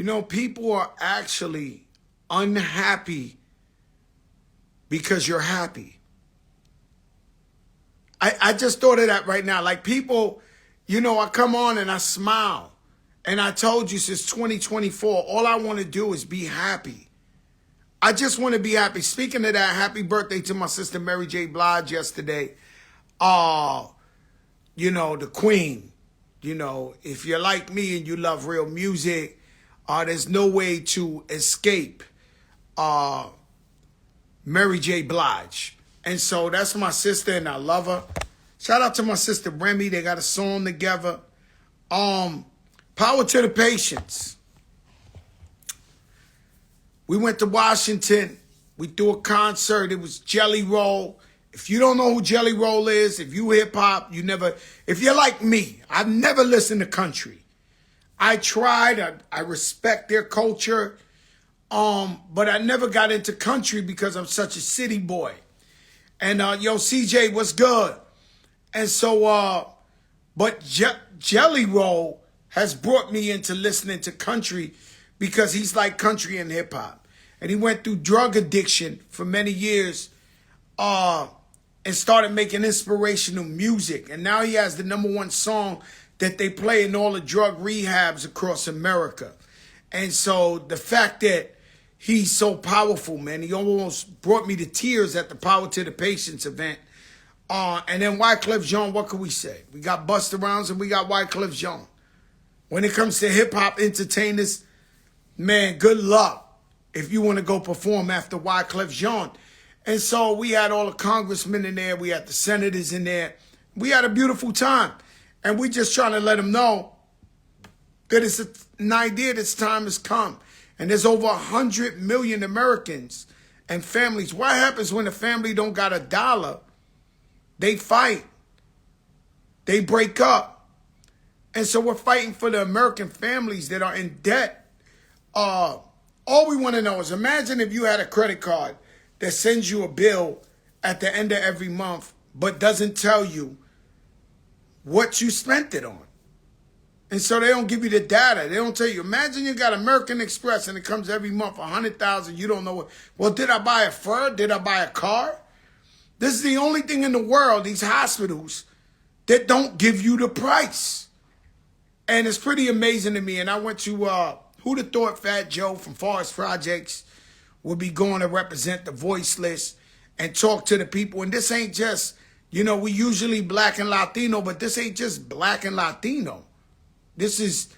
You know, people are actually unhappy because you're happy. I just thought of that right now. Like people, you know, I come on and I smile. And I told you since 2024, all I want to do is be happy. I just want to be happy. Speaking of that, happy birthday to my sister Mary J. Blige yesterday. You know, the queen. You know, if you're like me and you love real music, there's no way to escape Mary J. Blige. And so that's my sister and I love her. Shout out to my sister Remy. They got a song together. Power to the Patience. We went to Washington. We threw a concert. It was Jelly Roll. If you don't know who Jelly Roll is, if you hip hop, if you're like me, I've never listened to country. I tried. I respect their culture. But I never got into country because I'm such a city boy. And yo, CJ, what's good? And so, but Jelly Roll has brought me into listening to country because he's like country and hip hop. And he went through drug addiction for many years and started making inspirational music. And now he has the #1 song that they play in all the drug rehabs across America. And so the fact that he's so powerful, man, he almost brought me to tears at the Power to the Patience event. And then Wyclef Jean, what can we say? We got Busta Rhymes and we got Wyclef Jean. When it comes to hip-hop entertainers, man, good luck if you want to go perform after Wyclef Jean. And so we had all the congressmen in there. We had the senators in there. We had a beautiful time. And we just trying to let them know that it's an idea that's time has come. And there's over 100 million Americans and families. What happens when a family don't got $1? They fight. They break up. And so we're fighting for the American families that are in debt. All we want to know is imagine if you had a credit card that sends you a bill at the end of every month, but doesn't tell you what you spent it on. And so they don't give you the data. They don't tell you. Imagine you got American Express and it comes every month, 100,000. You don't know what. Well, did I buy a fur? Did I buy a car? This is the only thing in the world, these hospitals, that don't give you the price. And it's pretty amazing to me. And I went to, who'd have thought Fat Joe from Forest Projects would be going to represent the voiceless and talk to the people. And this ain't just, you know, we usually black and Latino, but this ain't just black and Latino. This is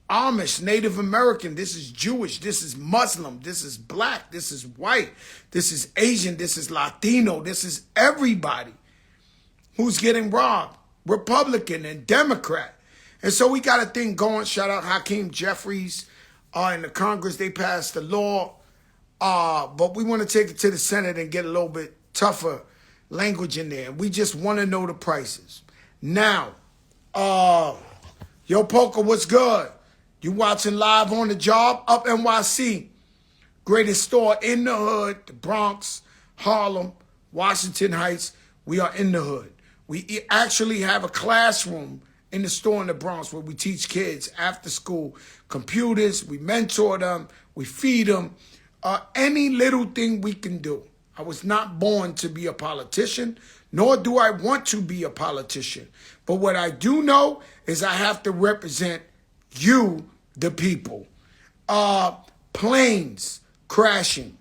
Amish, Native American. This is Jewish. This is Muslim. This is black. This is white. This is Asian. This is Latino. This is everybody who's getting robbed, Republican and Democrat. And so we got a thing going. Shout out Hakeem Jeffries. In the Congress, they passed the law. But we want to take it to the Senate and get a little bit tougher language in there. We just want to know the prices. Now, Yo, Poker, what's good? You watching live on the job? Up NYC. Greatest store in the hood, the Bronx, Harlem, Washington Heights. We are in the hood. We actually have a classroom in the store in the Bronx where we teach kids after school computers. We mentor them. We feed them. Any little thing we can do. I was not born to be a politician, nor do I want to be a politician. But what I do know is I have to represent you, the people. Planes crashing.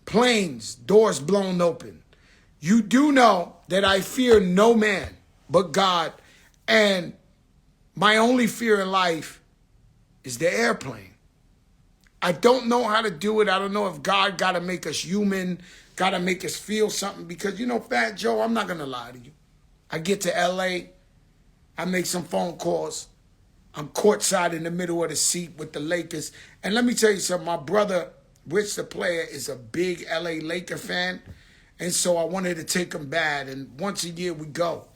Planes, doors blown open. You do know that I fear no man but God. And my only fear in life is the airplane. I don't know how to do it. I don't know if God got to make us human, got to make us feel something. Because, you know, Fat Joe, I'm not going to lie to you. I get to L.A., I make some phone calls. I'm courtside in the middle of the seat with the Lakers. And let me tell you something. My brother, Rich the player, is a big L.A. Laker fan. And so I wanted to take him bad. And once a year we go.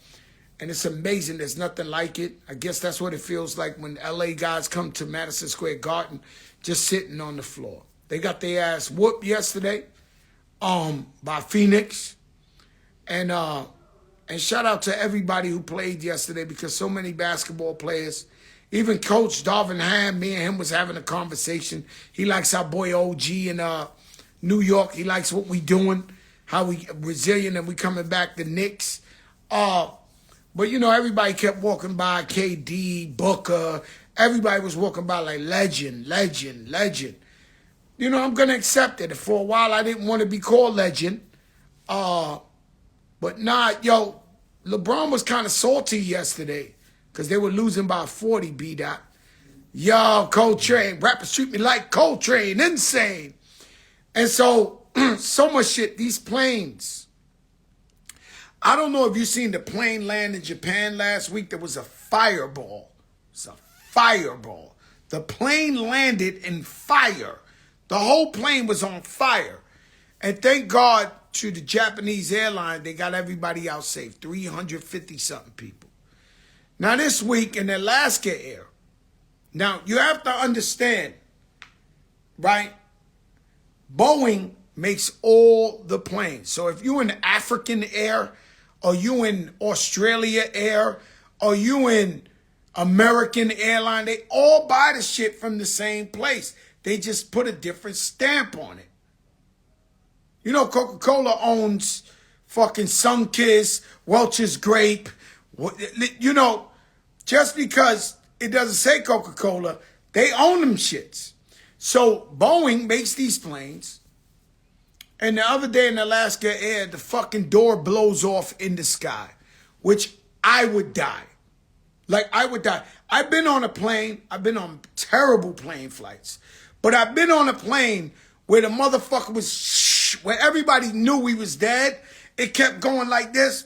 And it's amazing. There's nothing like it. I guess that's what it feels like when L.A. guys come to Madison Square Garden just sitting on the floor. They got their ass whooped yesterday by Phoenix. And shout out to everybody who played yesterday because so many basketball players Even Coach Darvin Ham, me and him was having a conversation. He likes our boy OG in New York. He likes what we doing, how we resilient and we coming back to Knicks. But, you know, everybody kept walking by, KD, Booker. Everybody was walking by like legend, legend, legend. You know, I'm going to accept it. For a while, I didn't want to be called legend. But nah, yo, LeBron was kind of salty yesterday because they were losing by 40, B-Dot. Yo, Coltrane, rappers treat me like Coltrane, insane. And so, so much shit, these planes. I don't know if you seen the plane land in Japan last week. There was a fireball. It's a fireball. The plane landed in fire. The whole plane was on fire. And thank God to the Japanese airline, they got everybody out safe, 350-something people. Now this week in Alaska Air, now you have to understand, right? Boeing makes all the planes. So if you in African Air, or you in Australia Air, or you in American Airline, they all buy the shit from the same place. They just put a different stamp on it. You know, Coca-Cola owns fucking Sunkist, Welch's Grape. You know, just because it doesn't say Coca-Cola, they own them shits. So Boeing makes these planes. And the other day in Alaska Air, the fucking door blows off in the sky, which I would die. Like, I would die. I've been on a plane. I've been on terrible plane flights. But I've been on a plane where the motherfucker was where everybody knew he was dead. It kept going like this.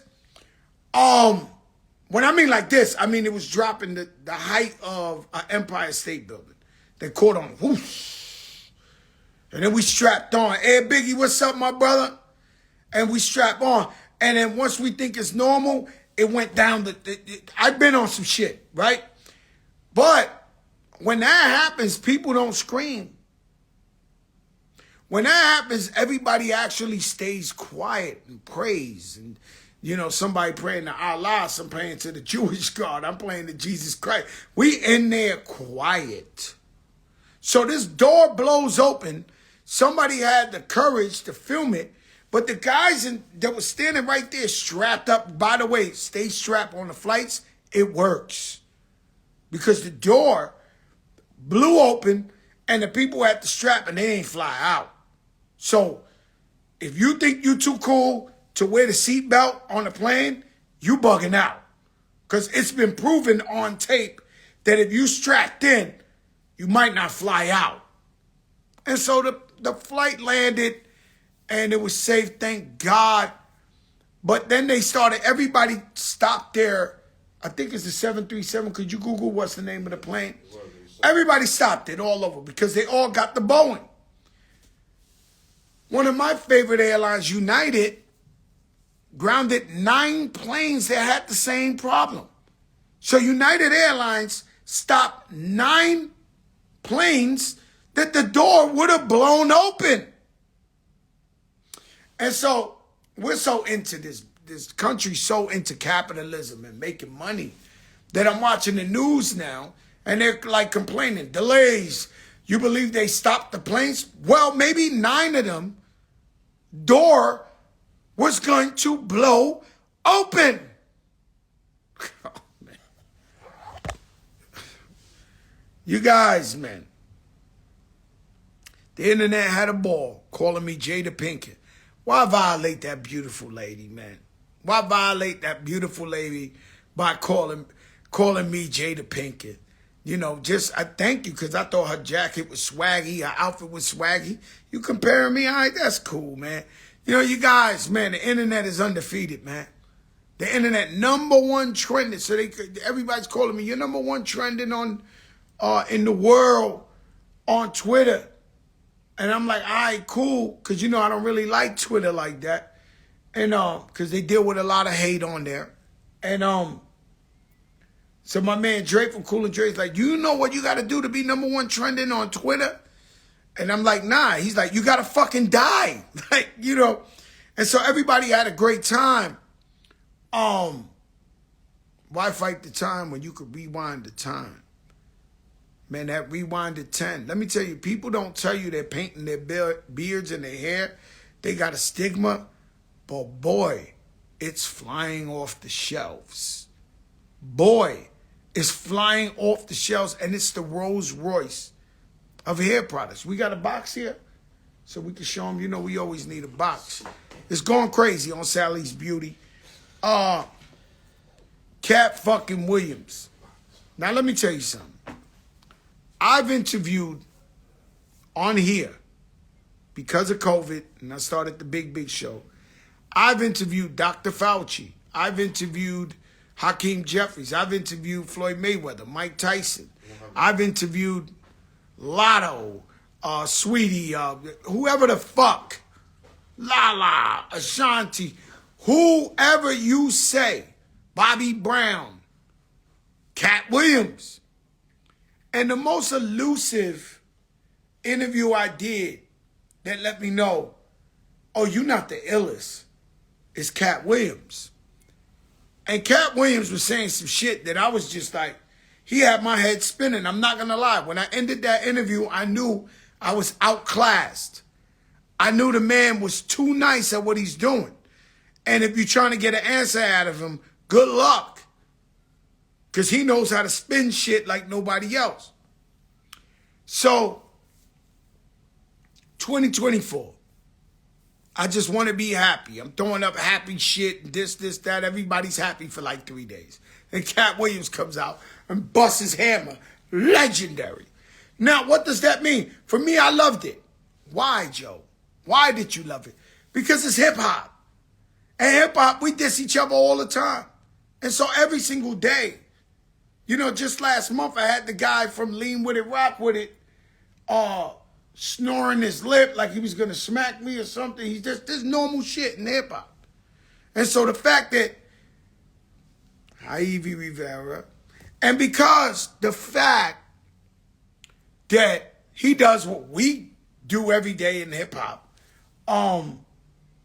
When I mean like this, I mean it was dropping the height of an Empire State Building. They caught on, whoosh. And then we strapped on. Hey, Biggie, what's up, my brother? And we strap on. And then once we think it's normal, it went down. I've been on some shit, right? But when that happens, people don't scream. When that happens, everybody actually stays quiet and prays. And, you know, somebody praying to Allah, some praying to the Jewish God. I'm praying to Jesus Christ. We in there quiet. So this door blows open. Somebody had the courage to film it. But the guys that were standing right there strapped up, by the way, stay strapped on the flights, it works. Because the door blew open and the people had the strap and they ain't fly out. So if you think you too cool to wear the seatbelt on the plane, you bugging out. Because it's been proven on tape that if you strapped in, you might not fly out. And so the flight landed and it was safe, thank God. But then they started, everybody stopped there. I think it's the 737. Could you Google what's the name of the plane? Everybody stopped it all over because they all got the Boeing. One of my favorite airlines, United, grounded 9 planes that had the same problem. So United Airlines stopped 9 planes that the door would have blown open. And so we're so into this country's so into capitalism and making money that I'm watching the news now and they're like complaining, delays. You believe they stopped the planes? Well, maybe 9 of them, door was going to blow open. Oh, man. You guys, man. The internet had a ball calling me Jada Pinkett. Why violate that beautiful lady, man? Why violate that beautiful lady by calling me Jada Pinkett? You know, I thank you because I thought her jacket was swaggy, her outfit was swaggy. You comparing me, all right, that's cool, man. You know, you guys, man, the internet is undefeated, man. The internet, #1 trending. So everybody's calling me, you're #1 trending on in the world on Twitter. And I'm like, all right, cool, because, you know, I don't really like Twitter like that. And because they deal with a lot of hate on there. And so my man Drake from Cool and Drake's like, you know what you got to do to be #1 trending on Twitter? And I'm like, nah. He's like, you got to fucking die. Like, you know. And so everybody had a great time. Why fight the time when you could rewind the time? Man, that Rewind to 10. Let me tell you, people don't tell you they're painting their beards and their hair. They got a stigma. But boy, it's flying off the shelves. Boy, it's flying off the shelves. And it's the Rolls Royce of hair products. We got a box here so we can show them. You know, we always need a box. It's going crazy on Sally's Beauty. Katt fucking Williams. Now, let me tell you something. I've interviewed on here because of COVID, and I started the big show. I've interviewed Dr. Fauci. I've interviewed Hakeem Jeffries. I've interviewed Floyd Mayweather, Mike Tyson. I've interviewed Lotto, Sweetie, whoever the fuck, Lala, Ashanti, whoever you say, Bobby Brown, Katt Williams. And the most elusive interview I did that let me know, oh, you're not the illest, is Katt Williams. And Katt Williams was saying some shit that I was just like, he had my head spinning. I'm not going to lie. When I ended that interview, I knew I was outclassed. I knew the man was too nice at what he's doing. And if you're trying to get an answer out of him, good luck. Because he knows how to spin shit like nobody else. So, 2024. I just want to be happy. I'm throwing up happy shit, this, that. Everybody's happy for like 3 days. And Katt Williams comes out and busts his hammer. Legendary. Now, what does that mean? For me, I loved it. Why, Joe? Why did you love it? Because it's hip-hop. And hip-hop, we diss each other all the time. And so every single day, you know, just last month, I had the guy from Lean With It, Rock With It, snoring his lip like he was going to smack me or something. He's just, this normal shit in hip-hop. And so the fact that, Ivy Rivera, and because the fact that he does what we do every day in hip-hop,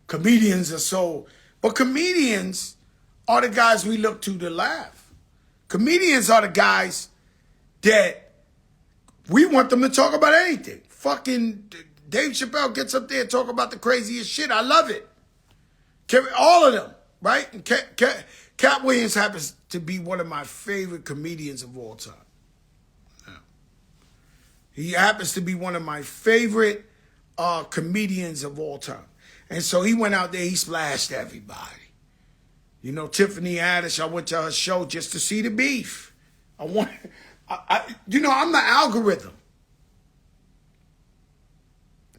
comedians are so, but comedians are the guys we look to laugh. Comedians are the guys that we want them to talk about anything. Fucking Dave Chappelle gets up there and talk about the craziest shit. I love it. All of them, right? And Katt Williams happens to be one of my favorite comedians of all time. Yeah. He happens to be one of my favorite comedians of all time. And so he went out there, he splashed everybody. You know, Tiffany Haddish, I went to her show just to see the beef. You know, I'm the algorithm.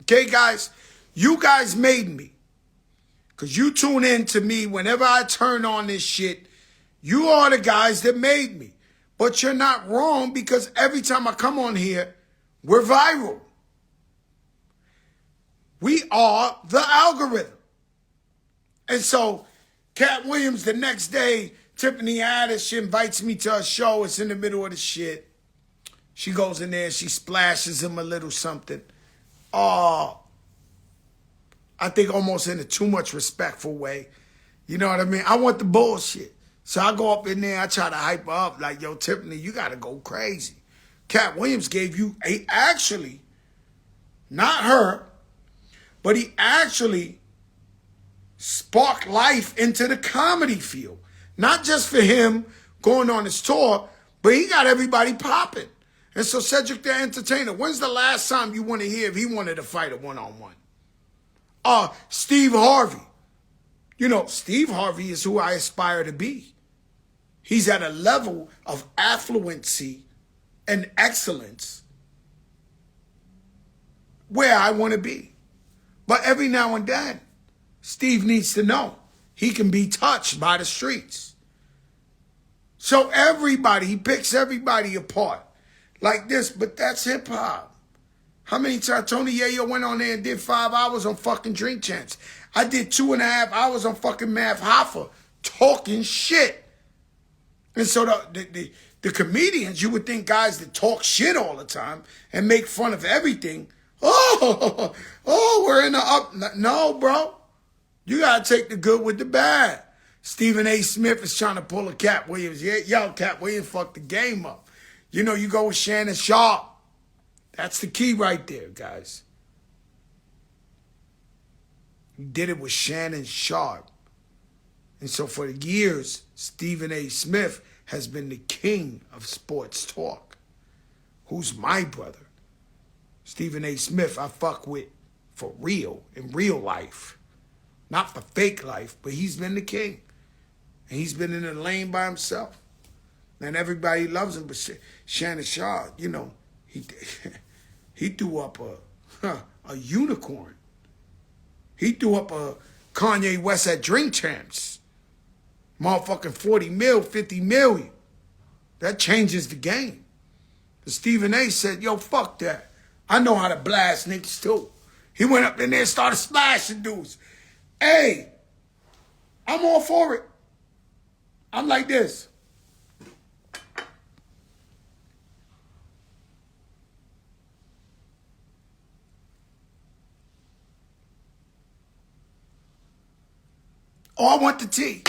Okay, guys? You guys made me. Because you tune in to me whenever I turn on this shit. You are the guys that made me. But you're not wrong because every time I come on here, we're viral. We are the algorithm. And so, Katt Williams, the next day, Tiffany Haddish, she invites me to her show. It's in the middle of the shit. She goes in there, she splashes him a little something. I think almost in a too much respectful way. You know what I mean? I want the bullshit. So I go up in there, I try to hype her up like, yo, Tiffany, you got to go crazy. Katt Williams gave you, actually, not her, but he actually sparked life into the comedy field. Not just for him going on his tour, but he got everybody popping. And so Cedric the Entertainer, when's the last time you want to hear if he wanted to fight a one-on-one? Steve Harvey. You know, Steve Harvey is who I aspire to be. He's at a level of affluency and excellence where I want to be. But every now and then, Steve needs to know he can be touched by the streets. So everybody, he picks everybody apart like this, but that's hip hop. How many times Tony Yayo went on there and did 5 hours on fucking Drink Champs? I did 2.5 hours on fucking Math Hoffa talking shit. And so the comedians, you would think guys that talk shit all the time and make fun of everything, we're in the up. No, bro. You got to take the good with the bad. Stephen A. Smith is trying to pull a Katt Williams. Yeah, yo, Katt Williams fucked the game up. You know, you go with Shannon Sharpe. That's the key right there, guys. He did it with Shannon Sharpe. And so for years, Stephen A. Smith has been the king of sports talk. Who's my brother? Stephen A. Smith, I fuck with for real, in real life. Not for fake life, but he's been the king. And he's been in the lane by himself. And everybody loves him, but Shannon Sharpe, you know, he threw up a unicorn. He threw up a Kanye West at Drink Champs. Motherfucking 40 mil, 50 million. That changes the game. But Stephen A said, yo, fuck that. I know how to blast niggas too. He went up in there and started splashing dudes. Hey, I'm all for it. I'm like this. Oh, I want the tea.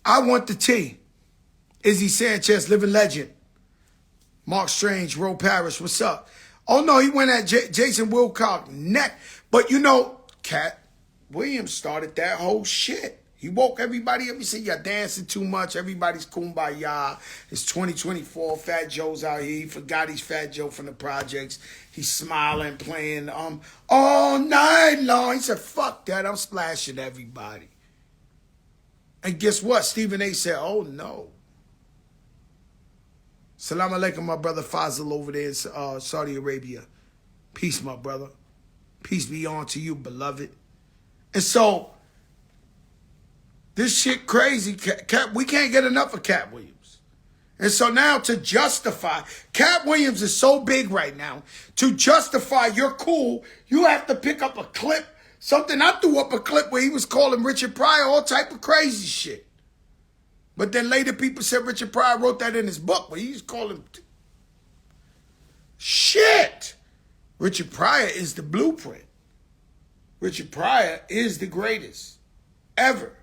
I want the tea. Izzy Sanchez, living legend. Mark Strange, Ro Parrish, what's up? Oh, no, he went at Jason Wilcock neck. But, you know, Katt Williams started that whole shit. He woke everybody up. He said, y'all dancing too much. Everybody's kumbaya. It's 2024. Fat Joe's out here. He forgot he's Fat Joe from the projects. He's smiling, playing all night long. He said, fuck that. I'm splashing everybody. And guess what? Stephen A said, oh, no. Salam alaikum, my brother Fazil over there in Saudi Arabia. Peace, my brother. Peace be on to you, beloved. And so, this shit crazy. We can't get enough of Katt Williams. And so now to justify, Katt Williams is so big right now, to justify you're cool, you have to pick up a clip. Something, I threw up a clip where he was calling Richard Pryor all type of crazy shit. But then later people said Richard Pryor wrote that in his book, but he's calling shit. Richard Pryor is the blueprint. Richard Pryor is the greatest ever.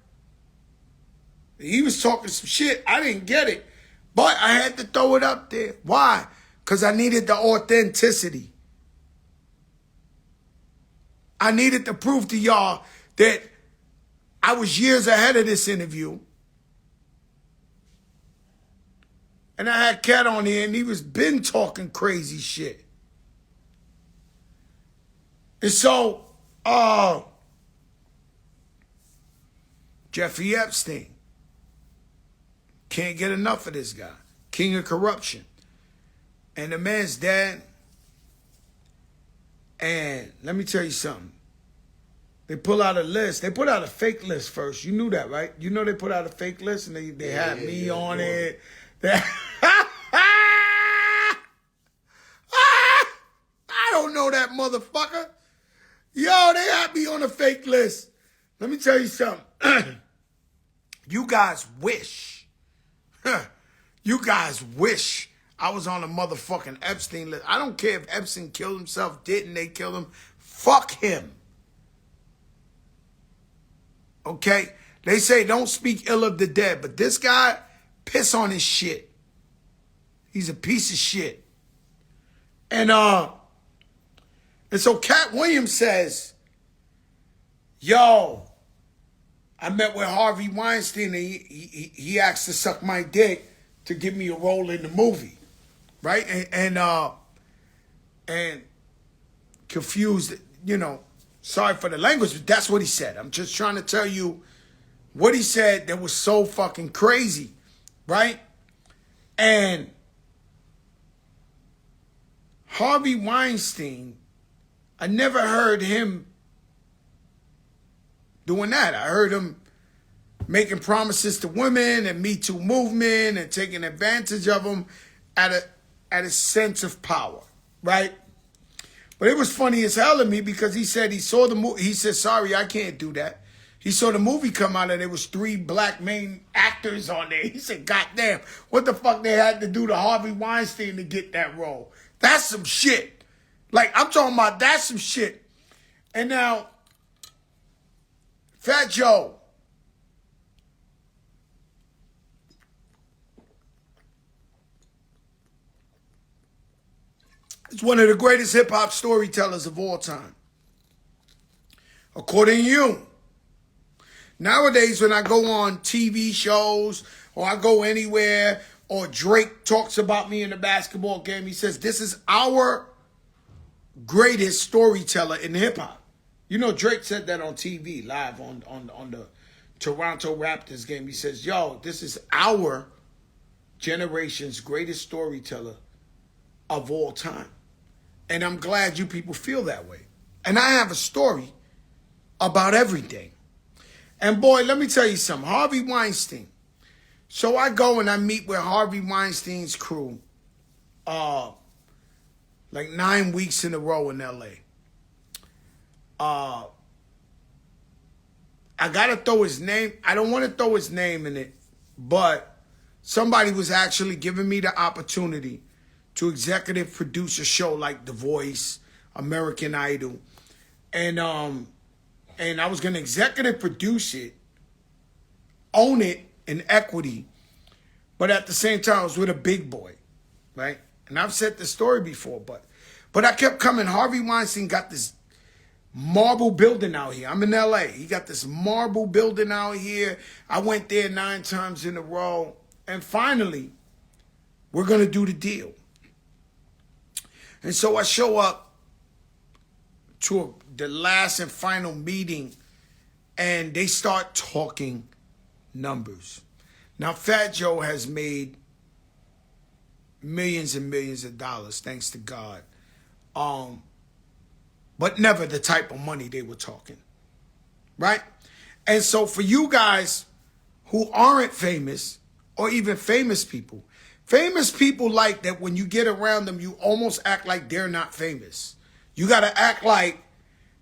He was talking some shit. I didn't get it, but I had to throw it up there. Why? Because I needed the authenticity. I needed to prove to y'all that I was years ahead of this interview. And I had Katt on here, and he was been talking crazy shit. And so, Jeffrey Epstein. Can't get enough of this guy. King of corruption. And the man's dead. And let me tell you something. They pull out a list. They put out a fake list first. You knew that, right? You know they put out a fake list, and they had me on it. I don't know that motherfucker. Yo, they had me on a fake list. Let me tell you something. You guys wish. You guys wish I was on a motherfucking Epstein list. I don't care if Epstein killed himself, didn't they kill him? Fuck him. Okay? They say don't speak ill of the dead, but this guy, piss on his shit. He's a piece of shit. And so Katt Williams says, yo, I met with Harvey Weinstein, and he asked to suck my dick to give me a role in the movie, right? And confused, you know, sorry for the language, but that's what he said. I'm just trying to tell you what he said that was so fucking crazy, right? And Harvey Weinstein, I never heard him doing that. I heard him making promises to women and Me Too movement and taking advantage of them at a sense of power, right? But it was funny as hell to me because he said he saw the movie. He said, sorry, I can't do that. He saw the movie come out and there was 3 black main actors on there. He said, goddamn, what the fuck they had to do to Harvey Weinstein to get that role? That's some shit. Like, I'm talking about that's some shit. And now, Fat Joe. It's one of the greatest hip-hop storytellers of all time. According to you. Nowadays, when I go on TV shows or I go anywhere or Drake talks about me in a basketball game, he says, this is our greatest storyteller in hip-hop. You know, Drake said that on TV, live on the Toronto Raptors game. He says, yo, this is our generation's greatest storyteller of all time. And I'm glad you people feel that way. And I have a story about everything. And boy, let me tell you something. Harvey Weinstein. So I go and I meet with Harvey Weinstein's crew like 9 weeks in a row in L.A. I got to throw his name. I don't want to throw his name in it, but somebody was actually giving me the opportunity to executive produce a show like The Voice, American Idol. And I was going to executive produce it, own it in equity, but at the same time, I was with a big boy, right? And I've said this story before, but I kept coming. Harvey Weinstein got this marble building out here. I'm in L.A. He got this marble building out here. I went there 9 times in a row. And finally, we're going to do the deal. And so I show up to the last and final meeting, and they start talking numbers. Now, Fat Joe has made millions and millions of dollars, thanks to God. But never the type of money they were talking, right? And so for you guys who aren't famous, or even famous people like that when you get around them, you almost act like they're not famous. You got to act like,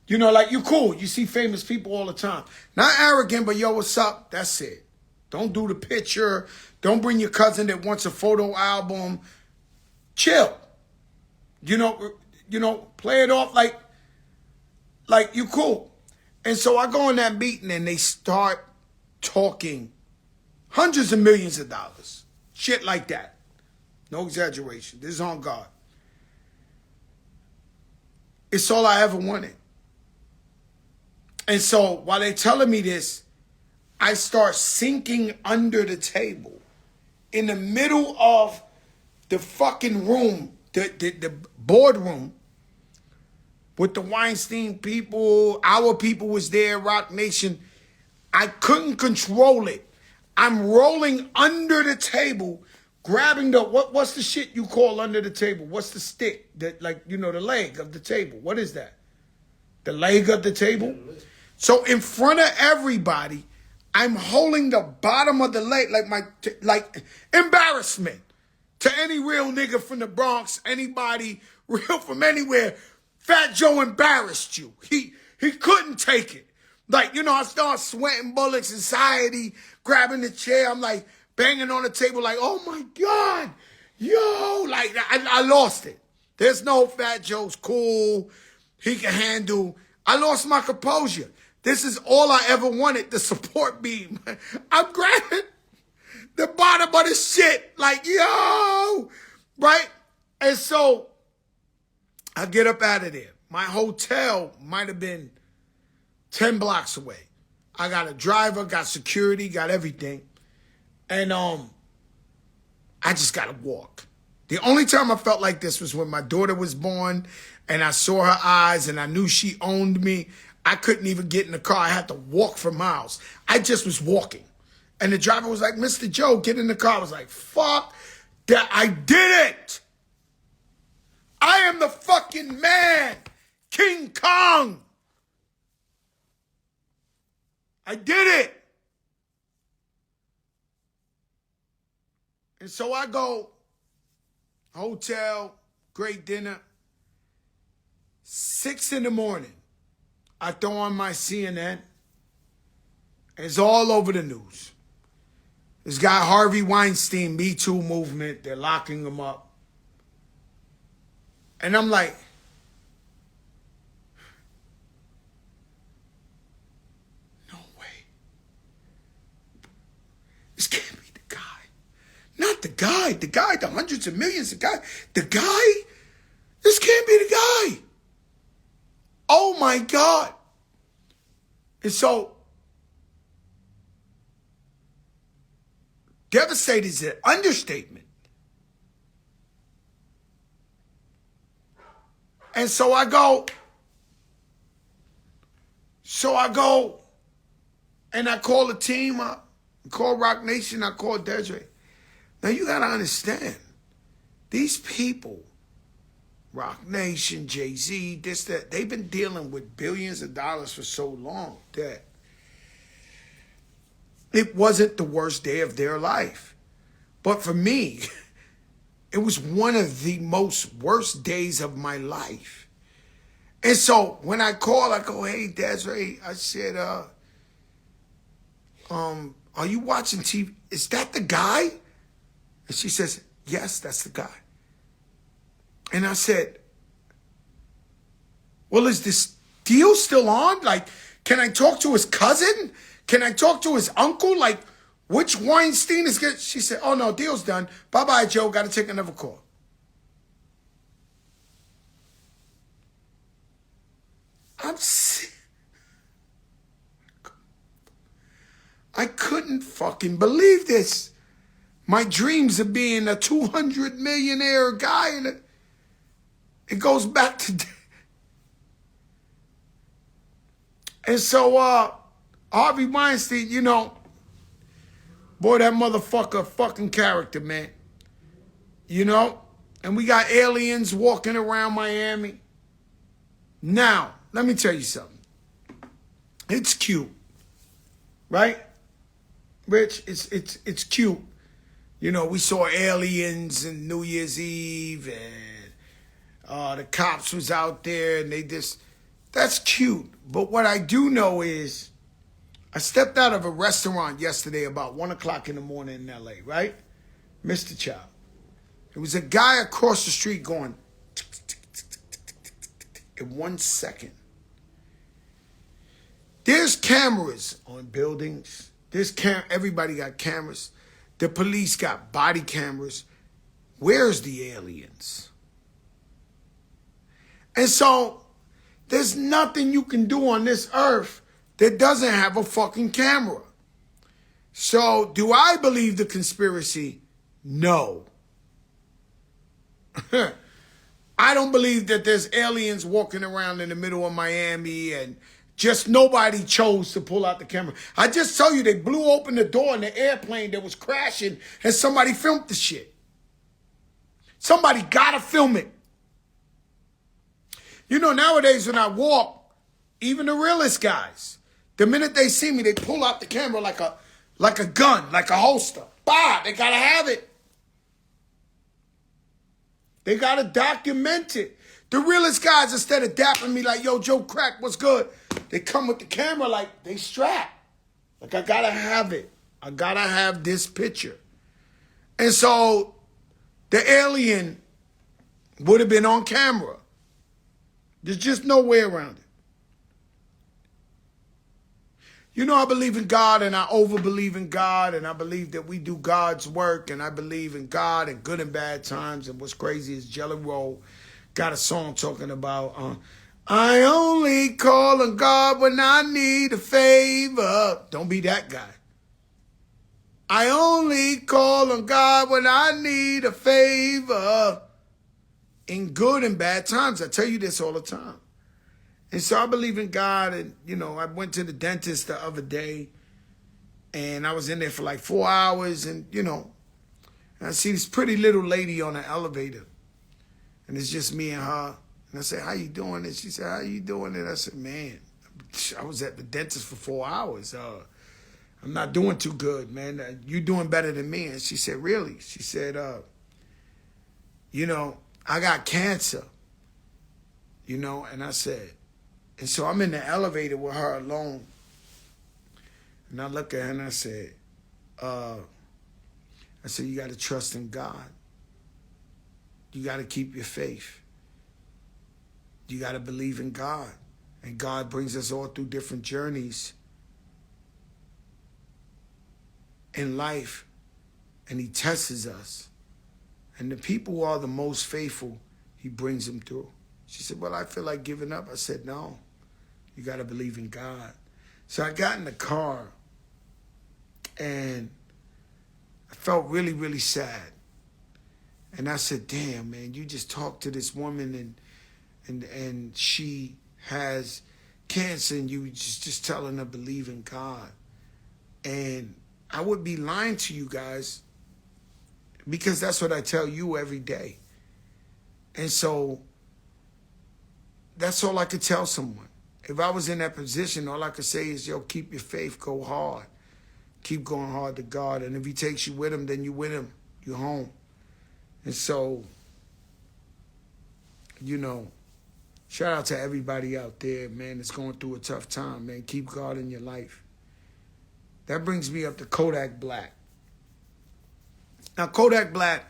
you know, like you cool. You see famous people all the time. Not arrogant, but yo, what's up? That's it. Don't do the picture. Don't bring your cousin that wants a photo album. Chill. You know, play it off like you cool. And so I go in that meeting and they start talking hundreds of millions of dollars. Shit like that. No exaggeration. This is on God. It's all I ever wanted. And so while they're telling me this, I start sinking under the table in the middle of the fucking room, the boardroom, with the Weinstein people. Our people was there, Rock Nation. I couldn't control it. I'm rolling under the table, grabbing what's the shit you call under the table? What's the stick? That, like, you know, the leg of the table. What is that? The leg of the table? So in front of everybody, I'm holding the bottom of the leg like embarrassment to any real nigga from the Bronx, anybody real from anywhere. Fat Joe embarrassed you. He couldn't take it. Like, you know, I start sweating bullets, anxiety, grabbing the chair. I'm like banging on the table like, oh my God, yo. Like, I lost it. There's no Fat Joe's cool. He can handle. I lost my composure. This is all I ever wanted, the support beam. I'm grabbing the bottom of the shit like, yo, right? And so I get up out of there. My hotel might have been 10 blocks away. I got a driver, got security, got everything. And I just got to walk. The only time I felt like this was when my daughter was born and I saw her eyes and I knew she owned me. I couldn't even get in the car. I had to walk for miles. I just was walking. And the driver was like, Mr. Joe, get in the car. I was like, fuck that. I did it. I am the fucking man. King Kong. I did it. And so I go, hotel, great dinner. 6 in the morning, I throw on my CNN. It's all over the news. This guy, Harvey Weinstein, Me Too movement, they're locking him up. And I'm like, no way. This can't be the guy. Not the guy. The guy, the hundreds of millions of guys. The guy? This oh my God. And so, devastated is an understatement. And so I go and I call the team up, I call Rock Nation, I call Desiree. Now you got to understand, these people, Rock Nation, Jay-Z, this, that, they've been dealing with billions of dollars for so long that it wasn't the worst day of their life. But for me, it was one of the most worst days of my life. And so when I call, I go, hey, Desiree, I said, are you watching TV? Is that the guy? And she says, yes, that's the guy. And I said, well, is this deal still on? Like, can I talk to his cousin? Can I talk to his uncle? Like, which Weinstein is good? She said, oh, no, deal's done. Bye-bye, Joe. Got to take another call. I couldn't fucking believe this. My dreams of being a 200 millionaire guy, and it goes back to... And so, Harvey Weinstein, you know, boy, that motherfucker fucking character, man. You know? And we got aliens walking around Miami. Now, let me tell you something. It's cute. Right? Rich, it's cute. You know, we saw aliens in New Year's Eve, and the cops was out there, and they just... That's cute. But what I do know is, I stepped out of a restaurant yesterday about 1 o'clock in the morning in L.A., right? Mr. Child. There was a guy across the street going in 1 second. There's cameras on buildings. Everybody got cameras. The police got body cameras. Where's the aliens? And so, there's nothing you can do on this earth that doesn't have a fucking camera. So, do I believe the conspiracy? No. I don't believe that there's aliens walking around in the middle of Miami and just nobody chose to pull out the camera. I just tell you, they blew open the door in the airplane that was crashing and somebody filmed the shit. Somebody gotta film it. You know, nowadays when I walk, even the realest guys, the minute they see me, they pull out the camera like a gun, like a holster. Bah, they gotta have it. They gotta document it. The realest guys, instead of dapping me like, yo, Joe Crack, what's good? They come with the camera like they strap. Like, I gotta have it. I gotta have this picture. And so the alien would have been on camera. There's just no way around it. You know, I believe in God, and I over-believe in God, and I believe that we do God's work, and I believe in God in good and bad times. And what's crazy is Jelly Roll got a song talking about, I only call on God when I need a favor. Don't be that guy. I only call on God when I need a favor. In good and bad times. I tell you this all the time. And so I believe in God. And, you know, I went to the dentist the other day. And I was in there for like 4 hours. And, you know, and I see this pretty little lady on the elevator. And it's just me and her. And I said, how you doing? And she said, how you doing? And I said, man, I was at the dentist for 4 hours. I'm not doing too good, man. You doing better than me. And she said, really? She said, you know, I got cancer, you know, and I said, and so I'm in the elevator with her alone. And I look at her and I said, you got to trust in God. You got to keep your faith. You got to believe in God. And God brings us all through different journeys in life. And he tests us. And the people who are the most faithful, he brings them through. She said, well, I feel like giving up. I said, no. You got to believe in God. So I got in the car, and I felt really, really sad. And I said, damn, man, you just talked to this woman, and she has cancer, and you just telling her believe in God. And I would be lying to you guys, because that's what I tell you every day. And so that's all I could tell someone. If I was in that position, all I could say is, yo, keep your faith, go hard. Keep going hard to God. And if he takes you with him, then you with him. You're home. And so, you know, shout out to everybody out there, man, that's going through a tough time, man. Keep God in your life. That brings me up to Kodak Black. Now, Kodak Black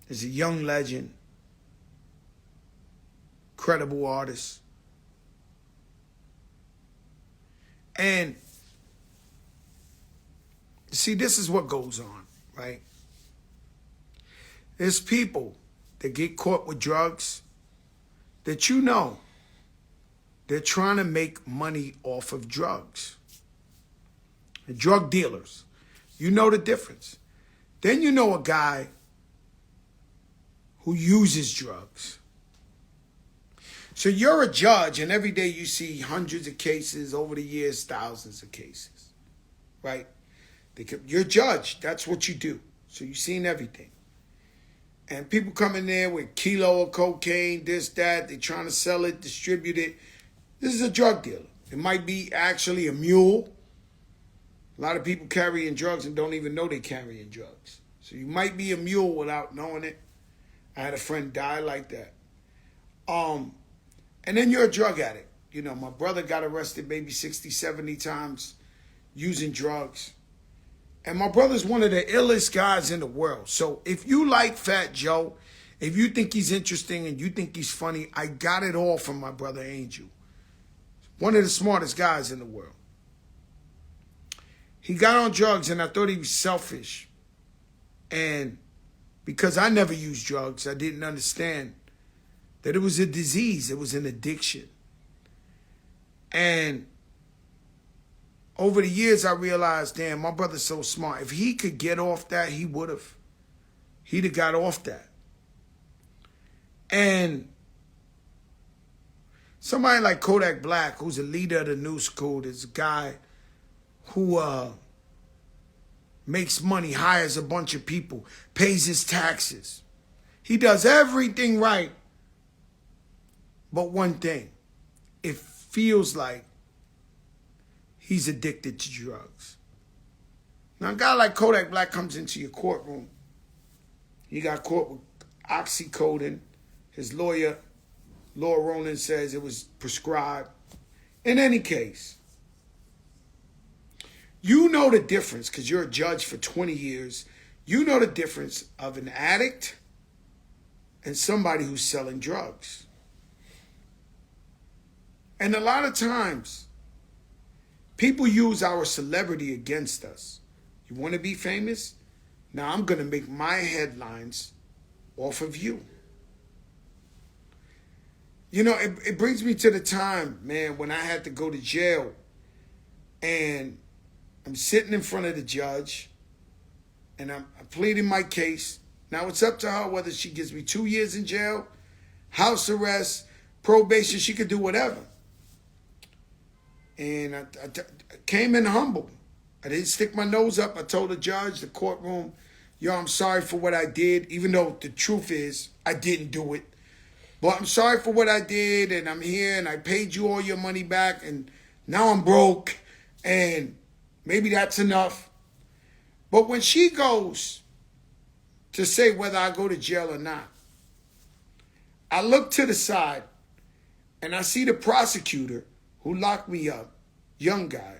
is a young legend, credible artist. And see, this is what goes on, right? There's people that get caught with drugs that you know they're trying to make money off of drugs. The drug dealers. You know the difference. Then you know a guy who uses drugs. So you're a judge, and every day you see hundreds of cases, over the years, thousands of cases, right? You're a judge. That's what you do. So you've seen everything. And people come in there with kilo of cocaine, this, that. They're trying to sell it, distribute it. This is a drug dealer. It might be actually a mule. A lot of people carrying drugs and don't even know they're carrying drugs. So you might be a mule without knowing it. I had a friend die like that. And then you're a drug addict. You know, my brother got arrested maybe 60, 70 times using drugs. And my brother's one of the illest guys in the world. So if you like Fat Joe, if you think he's interesting and you think he's funny, I got it all from my brother Angel. One of the smartest guys in the world. He got on drugs, and I thought he was selfish. And because I never used drugs, I didn't understand that it was a disease. It was an addiction. And over the years, I realized, damn, my brother's so smart. If he could get off that, he would have. He'd have got off that. And somebody like Kodak Black, who's a leader of the new school, is a guy who makes money, hires a bunch of people, pays his taxes. He does everything right. But one thing, it feels like he's addicted to drugs. Now, a guy like Kodak Black comes into your courtroom. He got caught with oxycodone. His lawyer, Laura Ronan, says it was prescribed. In any case, you know the difference, because you're a judge for 20 years. You know the difference of an addict and somebody who's selling drugs. And a lot of times, people use our celebrity against us. You want to be famous? Now I'm going to make my headlines off of you. You know, it brings me to the time, man, when I had to go to jail. And I'm sitting in front of the judge. And I'm pleading my case. Now it's up to her whether she gives me 2 years in jail, house arrest, probation. She could do whatever. And I came in humble. I didn't stick my nose up. I told the judge, the courtroom, yo, I'm sorry for what I did, even though the truth is I didn't do it. But I'm sorry for what I did, and I'm here, and I paid you all your money back, and now I'm broke, and maybe that's enough. But when she goes to say whether I go to jail or not, I look to the side, and I see the prosecutor who locked me up, young guy,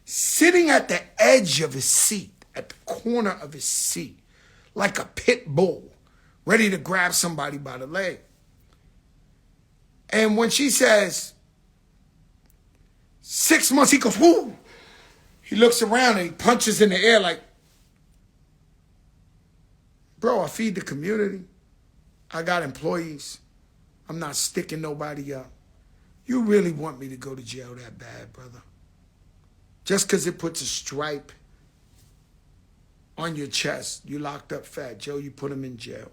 sitting at the edge of his seat, at the corner of his seat, like a pit bull, ready to grab somebody by the leg. And when she says, 6 months, he goes, whoo! He looks around and he punches in the air like, bro, I feed the community. I got employees. I'm not sticking nobody up. You really want me to go to jail that bad, brother? Just because it puts a stripe on your chest, you locked up Fat Joe, you put him in jail.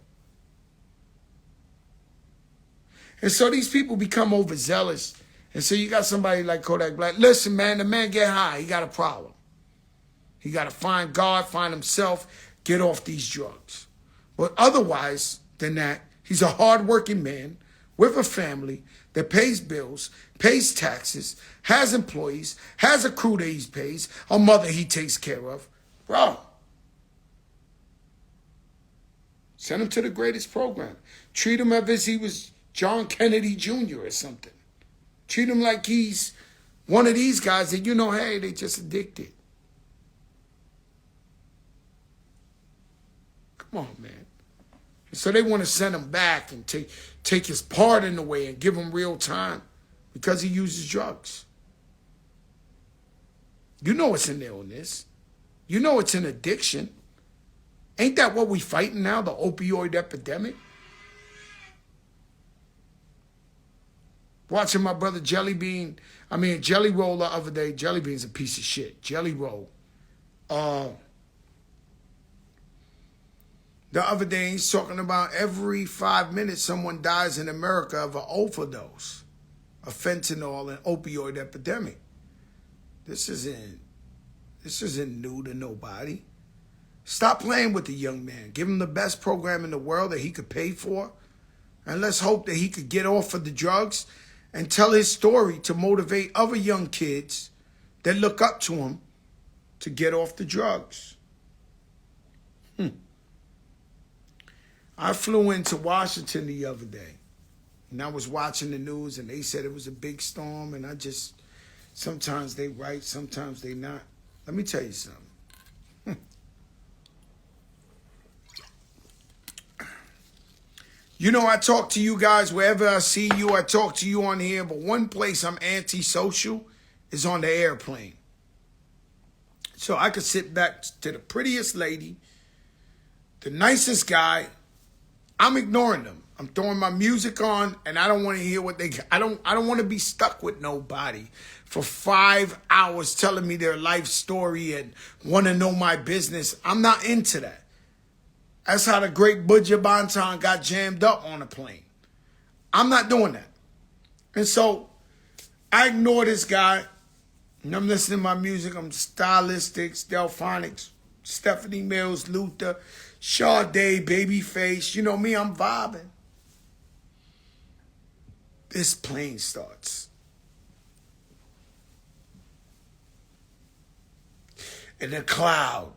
And so these people become overzealous. And so you got somebody like Kodak Black. Listen, man, the man get high. He got a problem. He got to find God, find himself, get off these drugs. But otherwise than that, he's a hardworking man with a family that pays bills, pays taxes, has employees, has a crew that he pays, a mother he takes care of. Bro, send him to the greatest program. Treat him as if he was John Kennedy Jr. or something. Treat him like he's one of these guys that, hey, they just addicted. Come on, man. So they want to send him back and take his pardon away and give him real time because he uses drugs. You know it's an illness. You know it's an addiction. Ain't that what we fighting now, the opioid epidemic? Watching my brother Jelly Roll the other day. Jelly Bean's a piece of shit. Jelly Roll. The other day, he's talking about every 5 minutes someone dies in America of an overdose, a fentanyl and opioid epidemic. This isn't new to nobody. Stop playing with the young man. Give him the best program in the world that he could pay for. And let's hope that he could get off of the drugs and tell his story to motivate other young kids that look up to him to get off the drugs. I flew into Washington the other day, and I was watching the news, and they said it was a big storm, and sometimes they right, sometimes they not. Let me tell you something. I talk to you guys wherever I see you. I talk to you on here, but one place I'm antisocial is on the airplane. So I could sit back to the prettiest lady, the nicest guy. I'm ignoring them. I'm throwing my music on, and I don't want to hear what they. I don't want to be stuck with nobody for 5 hours telling me their life story and want to know my business. I'm not into that. That's how the great Buja Banton got jammed up on a plane. I'm not doing that. And so I ignore this guy, and I'm listening to my music. I'm Stylistics, Delphonics, Stephanie Mills, Luther, Sade, Babyface. You know me, I'm vibing. This plane starts. And the cloud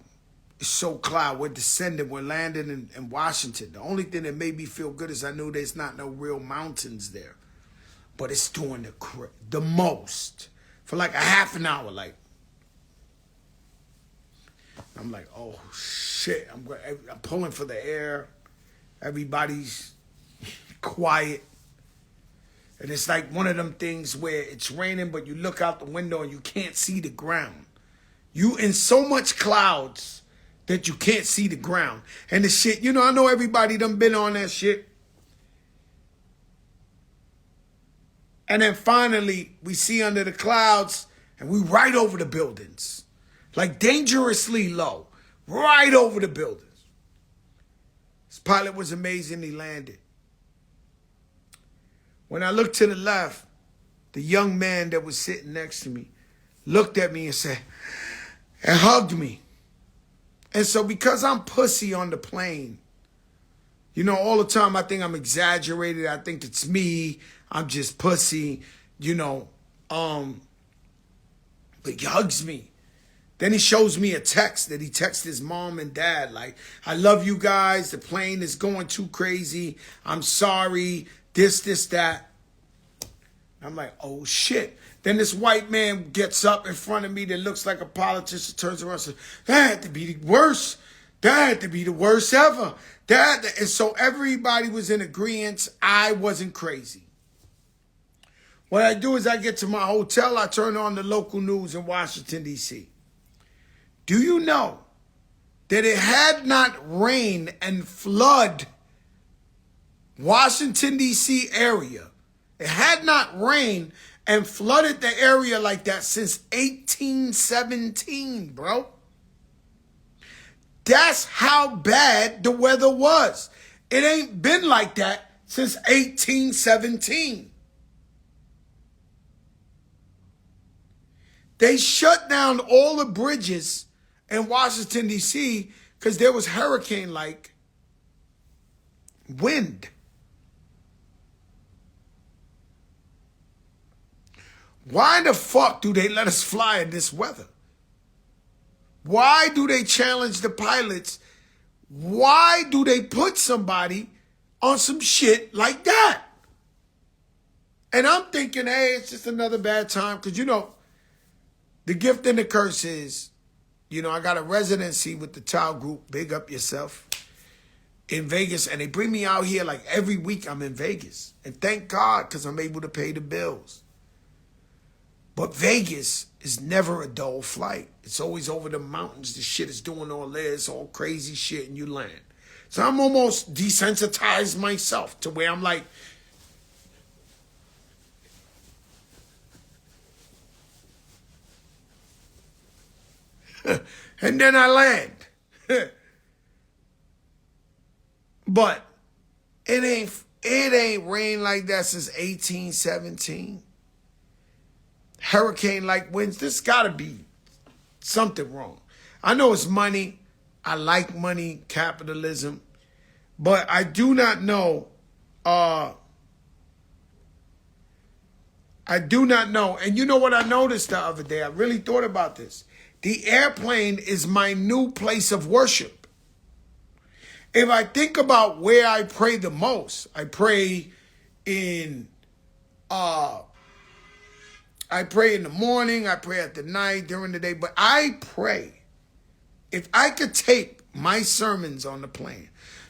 is so cloud. We're descending. We're landing in Washington. The only thing that made me feel good is I knew there's not no real mountains there. But it's doing the most. For like a half an hour, like. I'm like, oh, shit. I'm pulling for the air. Everybody's quiet. And it's like one of them things where it's raining, but you look out the window and you can't see the ground. You in so much clouds that you can't see the ground. And the shit, I know everybody done been on that shit. And then finally, we see under the clouds and we right over the buildings. Like dangerously low. Right over the buildings. This pilot was amazing. He landed. When I looked to the left, the young man that was sitting next to me looked at me and said, and hugged me. And so because I'm pussy on the plane, all the time I think I'm exaggerated. I think it's me. I'm just pussy, but he hugs me. Then he shows me a text that he texted his mom and dad, like, I love you guys. The plane is going too crazy. I'm sorry. This, that. I'm like, oh, shit. Then this white man gets up in front of me that looks like a politician, turns around and says, that had to be the worst. That had to be the worst ever. And so everybody was in agreement. I wasn't crazy. What I do is I get to my hotel. I turn on the local news in Washington, D.C. Do you know that it had not rained and flood Washington, D.C. area. It had not rained and flooded the area like that since 1817, bro. That's how bad the weather was. It ain't been like that since 1817. They shut down all the bridges in Washington, D.C. because there was hurricane-like wind. Why the fuck do they let us fly in this weather? Why do they challenge the pilots? Why do they put somebody on some shit like that? And I'm thinking, hey, it's just another bad time. Because, you know, the gift and the curse is, you know, I got a residency with the Child Group, Big Up Yourself, in Vegas. And they bring me out here like every week I'm in Vegas. And thank God, because I'm able to pay the bills. But Vegas is never a dull flight. It's always over the mountains. The shit is doing all this, all crazy shit, and you land. So I'm almost desensitized myself to where I'm like, and then I land. But it ain't rained like that since 1817. Hurricane-like winds. There's got to be something wrong. I know it's money. I like money, capitalism. But I do not know. I do not know. And you know what I noticed the other day? I really thought about this. The airplane is my new place of worship. If I think about where I pray the most, I pray in the morning, I pray at the night, during the day, but I pray. If I could tape my sermons on the plane,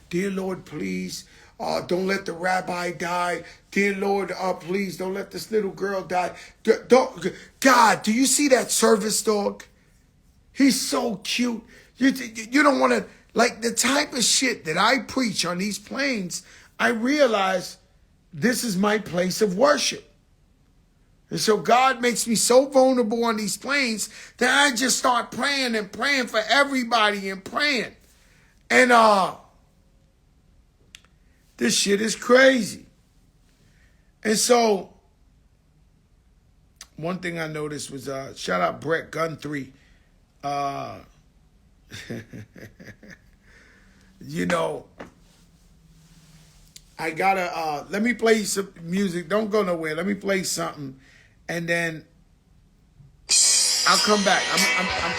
dear Lord, please, don't let the rabbi die. Dear Lord, please, don't let this little girl die. God, do you see that service dog? He's so cute. You don't want to, like the type of shit that I preach on these planes, I realize this is my place of worship. And so God makes me so vulnerable on these planes that I just start praying and praying for everybody and praying. And this shit is crazy. And so one thing I noticed was, shout out Brett Gun 3. You know, I gotta, let me play some music. Don't go nowhere. Let me play something. And then I'll come back. I'm